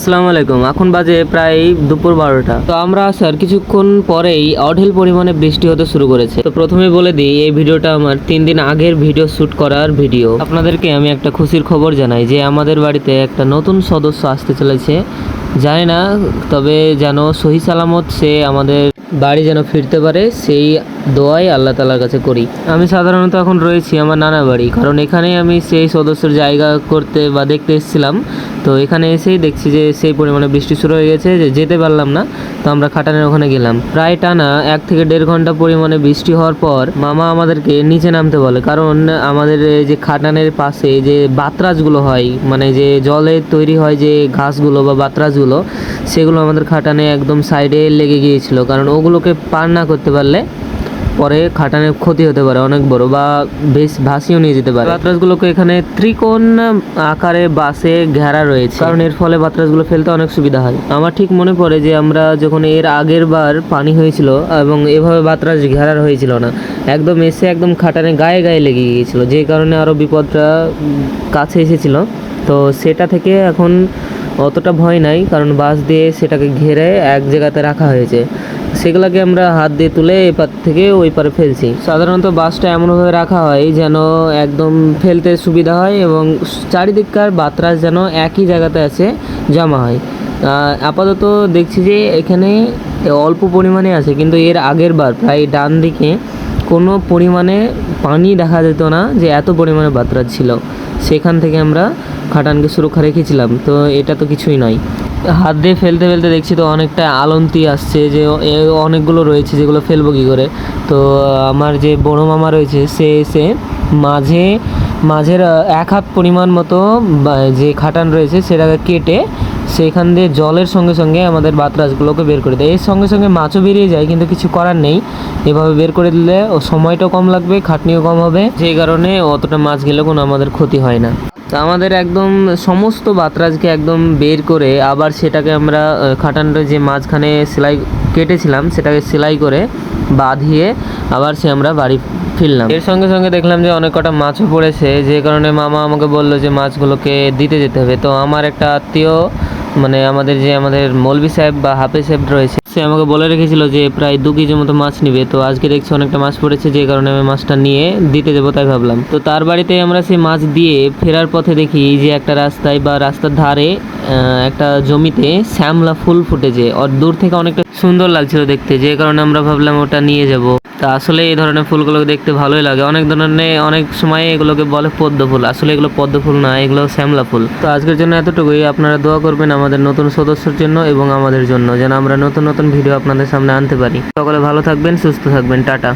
আসসালামু আলাইকুম। এখন বাজে প্রায় দুপুর 12টা। তো আমরা আসার কিছুক্ষণ পরেই অঢেল পরিমাণে বৃষ্টি হতে শুরু করেছে। তো প্রথমে বলে দিই, এই ভিডিওটা আমার 3 দিন আগের ভিডিও শ্যুট করার ভিডিও। আপনাদেরকে আমি একটা খুশির খবর জানাই যে আমাদের বাড়িতে একটা নতুন সদস্য আসতে চলেছে। জানি না, তবে যেন সহি সালামত সে আমাদের বাড়ি যেন ফিরতে পারে, সেই দোয়াই আল্লাহ তাআলার কাছে করি। আমি সাধারণত এখন রয়েছি আমার নানা বাড়ি, কারণ এখানেই আমি সেই সদস্যের জায়গা করতে বা দেখতে এসেছিলাম। তো এখানে এসেই দেখছি যে সেই পরিমাণে বৃষ্টি শুরু হয়ে গেছে যে যেতে পারলাম না। তো আমরা খাটানের ওখানে গেলাম। প্রায় টানা 1 থেকে 1.5 ঘন্টা পরিমাণে বৃষ্টি হওয়ার পর মামা আমাদেরকে নিচে নামতে বলে, কারণ আমাদের এই যে খাটানের পাশে যে বাতরাজগুলো হয়, মানে যে জলে তৈরি হয় যে ঘাসগুলো বা বাতরাজগুলো, সেগুলো আমাদের খাটানে একদম সাইডে লেগে গিয়েছিল। কারণ ওগুলোকে পার না করতে পারলে পরে খাটানের ক্ষতি হতে পারে অনেক বড়, বা বেশ ভাসিয়েও নিয়ে যেতে পারে। বাতরাজগুলোকে এখানে ত্রিকোণ আকারে বাসে ঘেরা রয়েছে, কারণ এর ফলে বাতরাজগুলো ফেলতে অনেক সুবিধা হয়। আমার ঠিক মনে পড়ে যে আমরা যখন এর আগের বার পানি হয়েছিল এবং এভাবে বাতরাজ ঘেরার হয়েছিল না, একদম এসে একদম খাটানে গায়ে গায়ে লেগে গিয়েছিল, যে কারণে আরও বিপদটা কাছে এসেছিল। তো সেটা থেকে এখন অতটা ভয় নাই, কারণ বাঁশ দিয়ে সেটাকে ঘিরে এক জায়গাতে রাখা হয়েছে। সেগুলোকে আমরা হাত দিয়ে তুলে এপার থেকে ওই পারে ফেলছি। সাধারণত বাঁশটা এমনভাবে রাখা হয় যেন একদম ফেলতে সুবিধা হয় এবং চারিদিককার বাতরাজ যেন একই জায়গাতে আছে জমা হয়। আপাতত দেখছি যে এখানে অল্প পরিমাণে আছে, কিন্তু এর আগের বার প্রায় ডান দিকে কোনো পরিমাণে পানি দেখা যেত না যে এত পরিমাণে বাতরাজ ছিল। সেখান থেকে আমরা খাটানকে সুরক্ষা রেখেছিলাম। তো এটা তো কিছুই নয়। হাত দিয়ে ফেলতে ফেলতে দেখছি তো অনেকটা আলন্তি আসছে, যে অনেকগুলো রয়েছে যেগুলো ফেলবো কী করে। তো আমার যে বড় মামা রয়েছে সে এসে মাঝের 1 হাত পরিমাণ মতো যে খাটান রয়েছে সেটাকে কেটে সেখান দিয়ে জলের সঙ্গে সঙ্গে আমাদের বাতরাজগুলোকে বের করে দেয়। এর সঙ্গে সঙ্গে মাছও বেরিয়ে যায়, কিন্তু কিছু করার নেই। এভাবে বের করে দিলে ও সময়টাও কম লাগবে, খাটনিও কম হবে, যেই কারণে অতটা মাছ গেলে কোনো আমাদের ক্ষতি হয় না। তো আমাদের একদম সমস্ত বাতরাজকে একদম বের করে আবার সেটাকে আমরা খাটানটা যে মাঝখানে সেলাই কেটেছিলাম সেটাকে সেলাই করে বাঁধিয়ে আবার আমরা বাড়ি ফিরলাম। এর সঙ্গে সঙ্গে দেখলাম যে অনেক কটা মাছও পড়েছে, যে কারণে মামা আমাকে বললো যে মাছগুলোকে দিতে যেতে হবে। তো আমার একটা আত্মীয়, মানে আমাদের মৌলভী সাহেব বা হাফেজ সাহেব রয়েছে, সে আমাকে বলে রেখেছিল যে প্রায় 2 কেজি মতো মাছ নিবে। তো আজকে দেখছি অনেকটা মাছ পড়েছে, যে কারণে আমি মাছটা নিয়ে দিতে যাবো তাই ভাবলাম। তো তার বাড়িতে আমরা সেই মাছ দিয়ে ফেরার পথে দেখি যে একটা রাস্তায় বা রাস্তার ধারে একটা জমিতে শ্যামলা ফুল ফুটেছে, আর দূর থেকে অনেকটা সুন্দর লাগছিল দেখতে, যে কারণে আমরা ভাবলাম ওটা নিয়ে যাব। তা আসলে এই ধরনের ফুলগুলোকে দেখতে ভালোই লাগে। অনেক সময় এগুলোকে বলে পদ্ম ফুল, আসলে এগুলো পদ্ম ফুল না, এগুলো শ্যামলা ফুল। তো আজকের জন্য এতটুকুই। আপনারা দোয়া করবেন আমাদের নতুন সদস্যর জন্য এবং আমাদের জন্য, যেন আমরা নতুন নতুন ভিডিও আপনাদের সামনে আনতে পারি। সকলে ভালো থাকবেন, সুস্থ থাকবেন। টাটা।